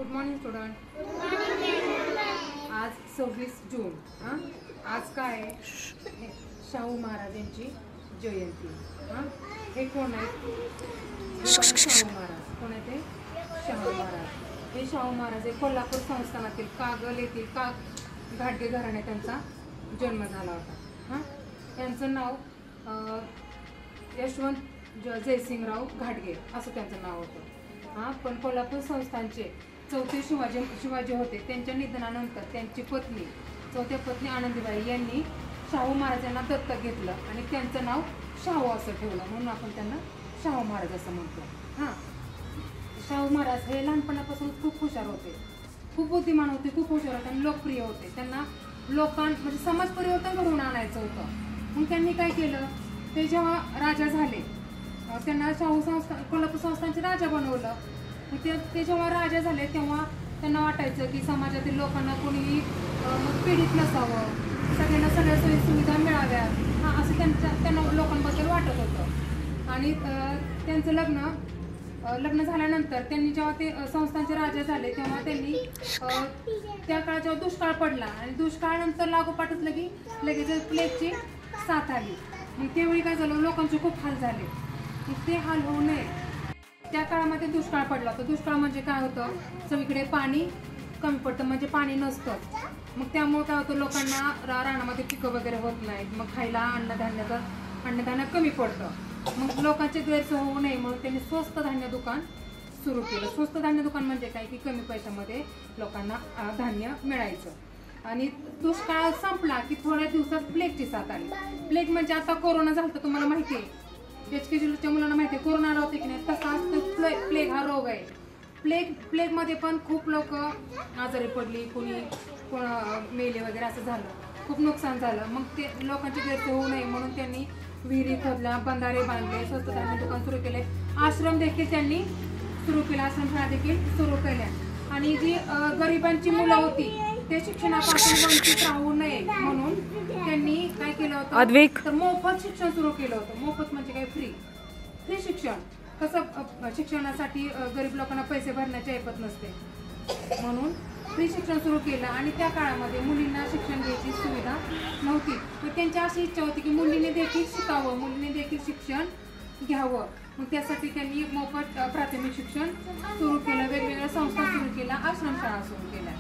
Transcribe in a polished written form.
Good morning student. आज 26 जून. आज काय आहे? शाहू महाराजांची जयंती. हे कोण आहेत? शाहू महाराज. कोण आहे ते? शाहू महाराज. हे शाहू महाराज हे कोल्हापूर संस्थानातील कागल येथील घाटगे घराण्यात त्यांचा जन्म झाला होता. त्यांचं नाव यशवंत जयसिंगराव घाटगे असं त्यांचं नाव होतं. पण कोल्हापूर संस्थानचे चौथे शिवाजी होते. त्यांच्या निधनानंतर त्यांची पत्नी चौथ्या पत्नी आनंदीबाई यांनी शाहू महाराजांना दत्तक घेतलं आणि त्यांचं नाव शाहू असं ठेवलं, म्हणून आपण त्यांना शाहू महाराज असं म्हणतो. शाहू महाराज हे लहानपणापासून खूप हुशार होते, खूप बुद्धिमान होते, खूप हुशार होते आणि लोकप्रिय होते. त्यांना म्हणजे समाज परिवर्तन घडवून आणायचं होतं. मग त्यांनी काय केलं, ते जेव्हा राजा झाले त्यांना कोल्हापूर संस्थानचे राजा बनवलं. ते जेव्हा राजा झाले तेव्हा त्यांना वाटायचं की समाजातील लोकांना कोणीही पीडित नसावं, सगळ्यांना सगळ्या सोयी सुविधा मिळाव्यात, असं त्यांना लोकांबद्दल वाटत होतं. आणि त्यांचं लग्न झाल्यानंतर त्यांनी जेव्हा ते संस्थानचे राजा झाले तेव्हा त्यांनी त्या काळात जेव्हा दुष्काळ पडला आणि दुष्काळानंतर लागोपाठच लगेच प्लेगची साथ आली. मग त्यावेळी काय झालं, लोकांचे खूप हाल झाले. ते हाल होऊ नये त्या काळामध्ये दुष्काळ पडला होता. दुष्काळ म्हणजे काय होतं, सगळीकडे पाणी कमी पडतं, म्हणजे पाणी नसतं. मग त्यामुळे काय होतं, लोकांना रानामध्ये पिकं वगैरे होत नाहीत, मग खायला अन्नधान्य कमी पडतं. मग लोकांचे गैरसोय होऊ नये म्हणून त्यांनी स्वस्त धान्य दुकान सुरू केलं. स्वस्त धान्य दुकान म्हणजे काय की कमी पैशामध्ये लोकांना धान्य मिळायचं. आणि दुष्काळ संपला की थोड्या दिवसात प्लेगची साथ आली. प्लेग म्हणजे आता कोरोना झाला तर तुम्हाला माहिती आहे, एचकेजीच्या मुलांना माहिती आहे कोरोना आला होता की नाही, तसाच प्लेग हा रोग आहे. प्लेगमध्ये पण खूप लोक आजारी पडली, कोण मेले वगैरे असं झालं, खूप नुकसान झालं. मग ते लोकांची गैरसोय होऊ नये म्हणून त्यांनी विहिरी खोदल्या, बंधारे बांधले, स्वस्त धान्य दुकान सुरू केले, आश्रम देखील त्यांनी सुरू केला, आश्रमशाळा देखील सुरू केल्या. आणि जी गरिबांची मुलं होती ते शिक्षणापासून वंचित राहू नये म्हणून त्यांनी काय केलं होतं, तर मोफत शिक्षण सुरू केलं होतं. मोफत म्हणजे काय, फ्री शिक्षण. कसं शिक्षणासाठी गरीब लोकांना पैसे भरण्याची ऐपत नसते, म्हणून फ्री शिक्षण सुरू केलं. आणि त्या काळामध्ये मुलींना शिक्षण घ्यायची सुविधा नव्हती. मग त्यांची अशी इच्छा होती की मुलींनी देखील शिकावं, मुलींनी देखील शिक्षण घ्यावं. मग त्यासाठी त्यांनी मोफत प्राथमिक शिक्षण सुरू केलं, वेगवेगळ्या संस्था सुरू केल्या, आश्रमशाळा सुरू केल्या.